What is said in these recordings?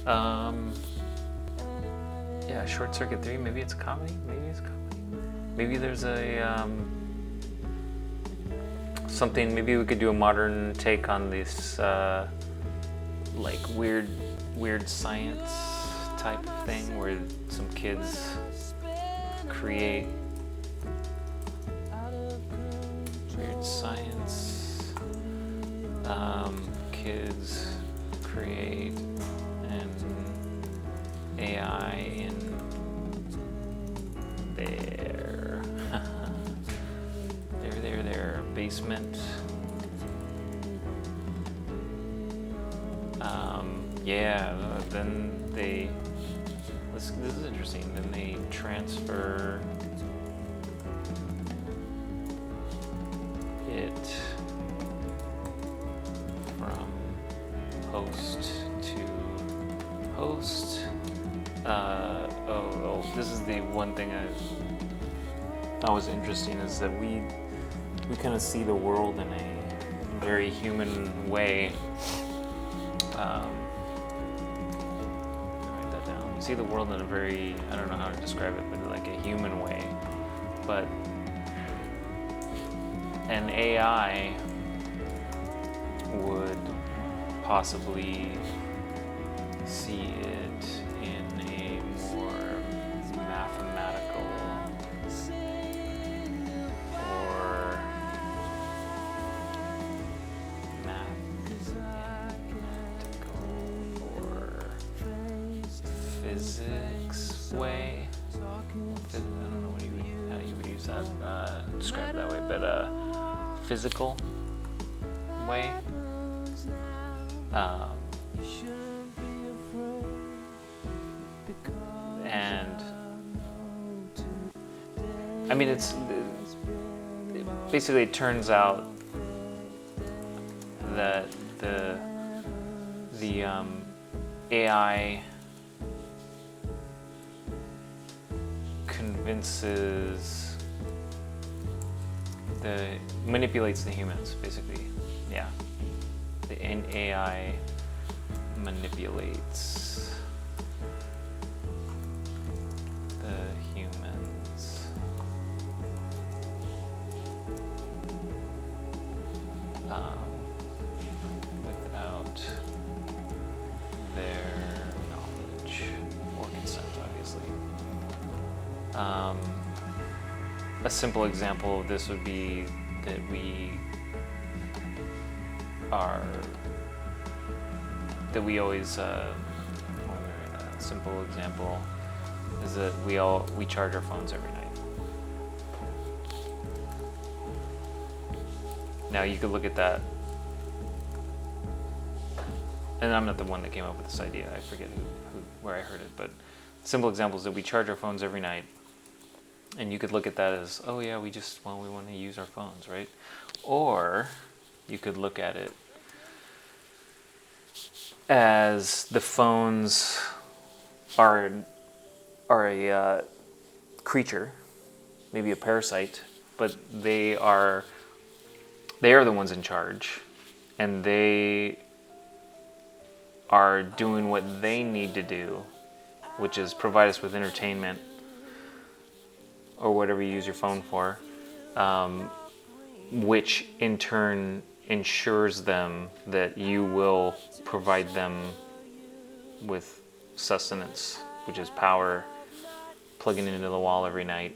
Um, yeah, Short Circuit 3, maybe it's a comedy, Maybe there's a, something, maybe we could do a modern take on this, like weird science type of thing where some kids create weird science, kids create an AI in their basement. Then they, this is interesting, then they transfer it from host to host. This is the one thing I thought was interesting, is that we kind of see the world in a very human way. Write that down. We see the world in a very, I don't know how to describe it, but like a human way. But an AI would possibly see it in a more mathematical or physics way. I don't know how you would use that, describe it that way, but physical way. And I mean, it basically turns out that the AI manipulates the humans, basically. Yeah. The AI manipulates the humans. Without their knowledge or consent, obviously. A simple example of this would be that we always, a simple example is that we charge our phones every night. Now you could look at that, and I'm not the one that came up with this idea, I forget where I heard it, but simple example is that we charge our phones every night. And you could look at that as, oh yeah, we want to use our phones, right? Or you could look at it as the phones are a creature, maybe a parasite, but they are the ones in charge, and they are doing what they need to do, which is provide us with entertainment, or whatever you use your phone for, which in turn ensures them that you will provide them with sustenance, which is power, plugging into the wall every night.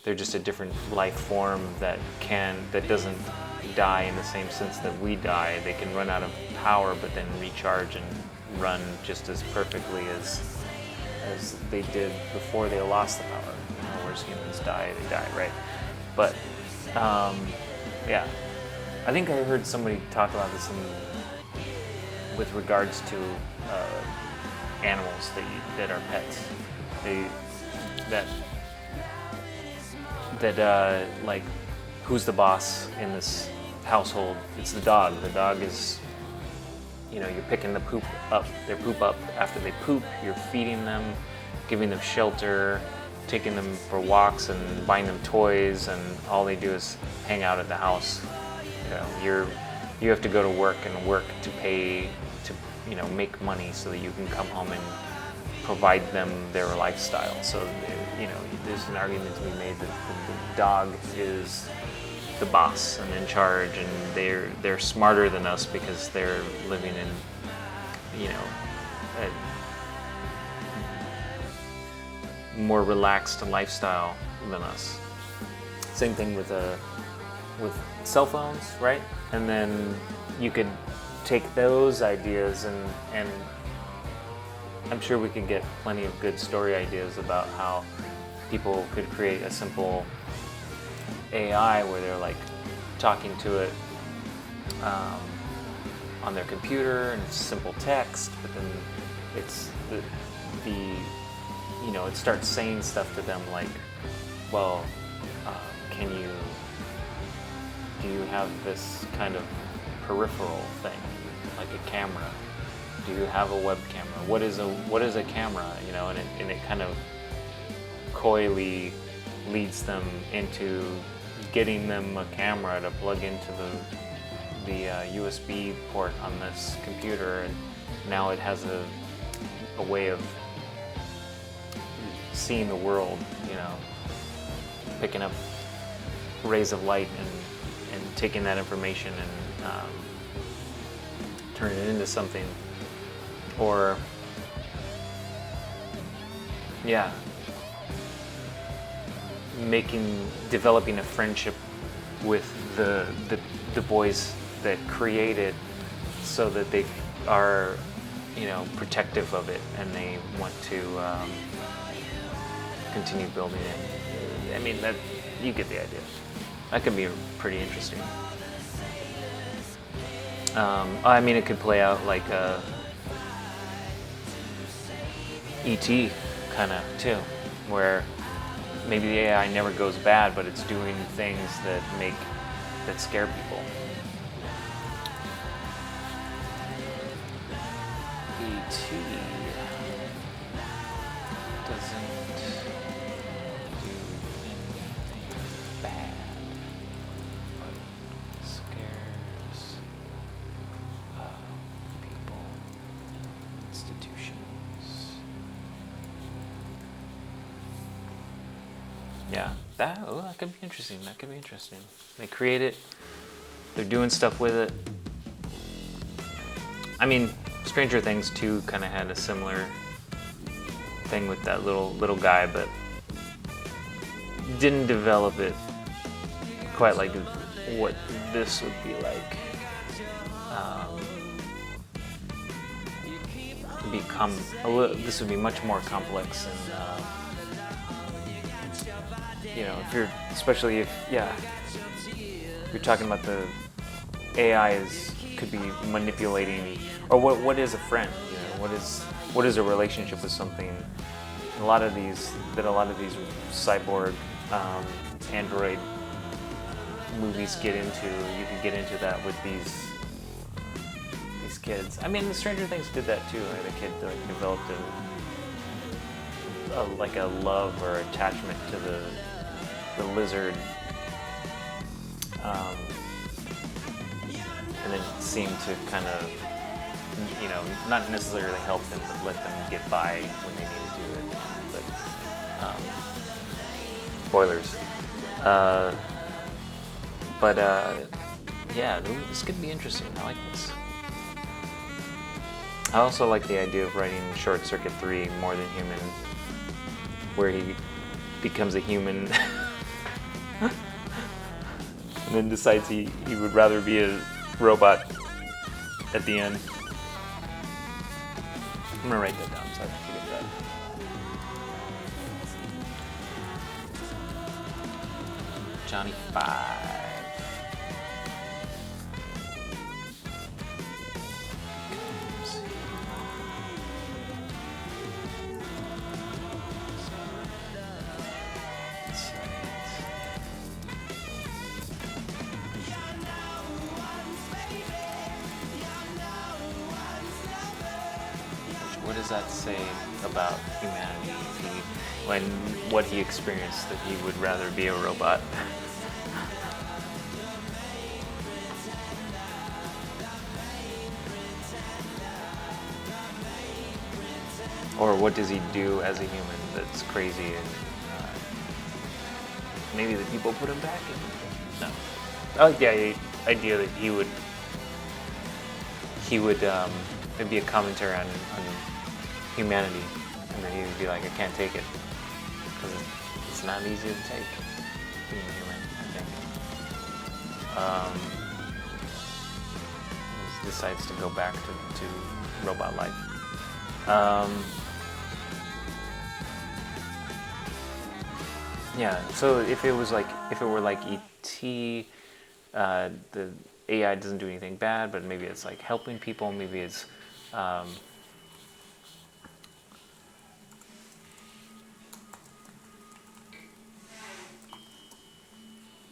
They're just a different life form that doesn't die in the same sense that we die. They can run out of power, but then recharge and run just as perfectly as they did before they lost the power. Whereas humans die, they die, right? But yeah, I think I heard somebody talk about this with regards to animals that are pets. Like, who's the boss in this household? It's the dog. The dog is, you're picking their poop up after they poop. You're feeding them, giving them shelter, taking them for walks and buying them toys, and all they do is hang out at the house. You have to go to work and work to make money so that you can come home and provide them their lifestyle. So, there's an argument to be made that the dog is the boss and in charge, and they're smarter than us because they're living in, a more relaxed lifestyle than us. Same thing with cell phones, right? And then you could take those ideas and I'm sure we could get plenty of good story ideas about how people could create a simple AI where they're like talking to it on their computer, and it's simple text, but then it's it starts saying stuff to them like, well, do you have this kind of peripheral thing, like a camera? Do you have a web camera? What is a camera? And it kind of coyly leads them into getting them a camera to plug into the USB port on this computer, and now it has a way of seeing the world, picking up rays of light and taking that information and turning it into something, or developing a friendship with the boys that create it, so that they are protective of it and they want to continue building it. I mean, that you get the idea. That could be pretty interesting. It could play out like E.T. kind of too, where maybe the AI never goes bad, but it's doing things that scare people. E.T. doesn't do anything bad, but scares people, institutions. Yeah, that could be interesting. That could be interesting. They create it. They're doing stuff with it. I mean, Stranger Things 2 kind of had a similar thing with that little guy, but didn't develop it quite like what this would be like. This would be much more complex, and especially if you're talking about the AI could be manipulating, or what is a friend? What is a relationship with something? A lot of these cyborg android movies get into. You could get into that with these kids. I mean, the Stranger Things did that too. Right? The kid developed a love or attachment to the lizard, and then seemed to kind of, not necessarily help them, but let them get by when they needed to. But spoilers. This could be interesting. I like this. I also like the idea of writing Short Circuit 3, More Than Human, where he becomes a human and then decides he would rather be a robot at the end. I'm gonna write that down so I don't forget that. Johnny 5. What does that say about humanity when what he experienced, that he would rather be a robot? or what does he do as a human that's crazy, and maybe the people put him back in? No. I like the idea that he would it'd be a commentary on humanity, and then he would be like, I can't take it, because it's not easy to take being human, I think. He decides to go back to robot life. Yeah, so if it were like E.T., the AI doesn't do anything bad, but maybe it's like helping people, maybe it's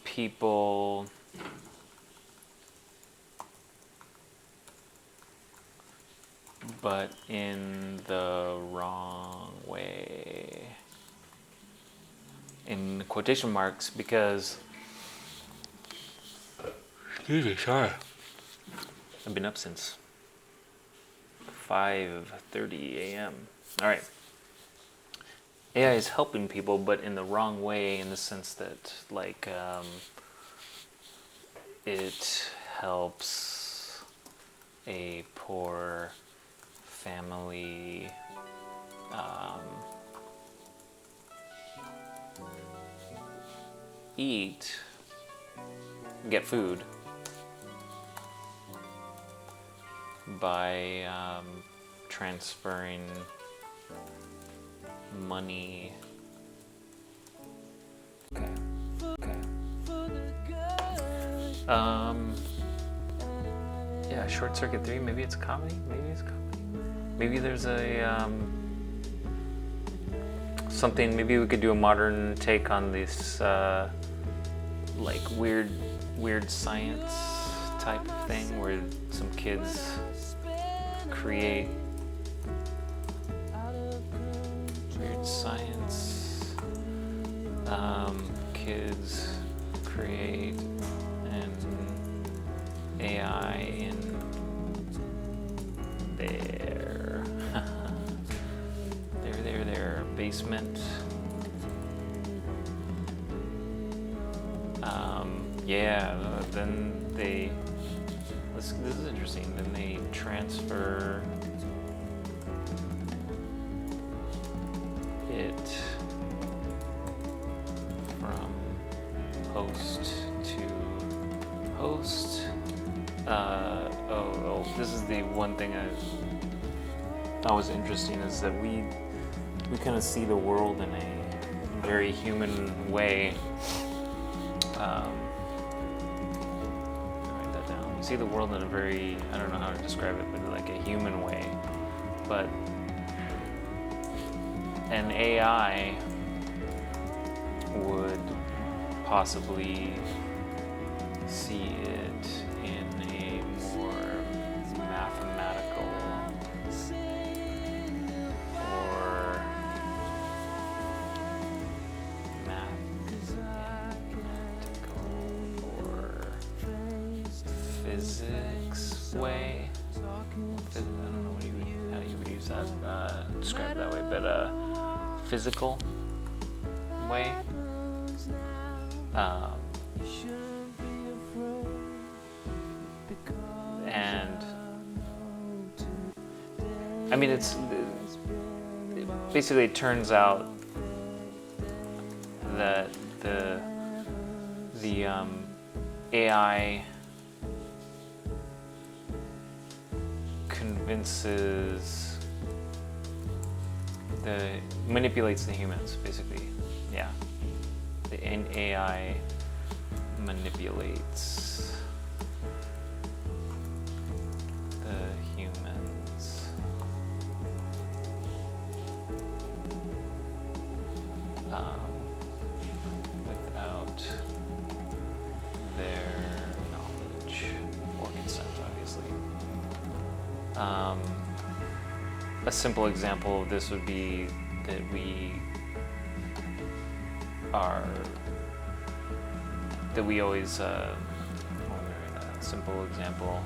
people but in the wrong way, in quotation marks, because excuse me, sorry, I've been up since 5:30 a.m. All right. AI is helping people, but in the wrong way, in the sense that, like, it helps a poor family get food by transferring money. Okay. Yeah, Short Circuit 3, maybe it's a comedy, maybe there's a something, maybe we could do a modern take on this like weird science type of thing, where some kids create weird science, kids create an AI in their basement. Then they, this is interesting, then they transfer it from host to host. This is the one thing I thought was interesting, is that we kind of see the world in a very human way. Write that down. We see the world in a very, I don't know how to describe it, but like a human way. But an AI would possibly see it in a more mathematical or physics way. I don't know how you would use that, describe it that way, but physical way. And I mean, basically it turns out that the AI manipulates the humans, basically. Yeah, the AI manipulates the humans. Without their knowledge or consent, obviously. A simple example of this would be that we always, a simple example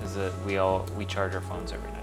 is that we charge our phones every night.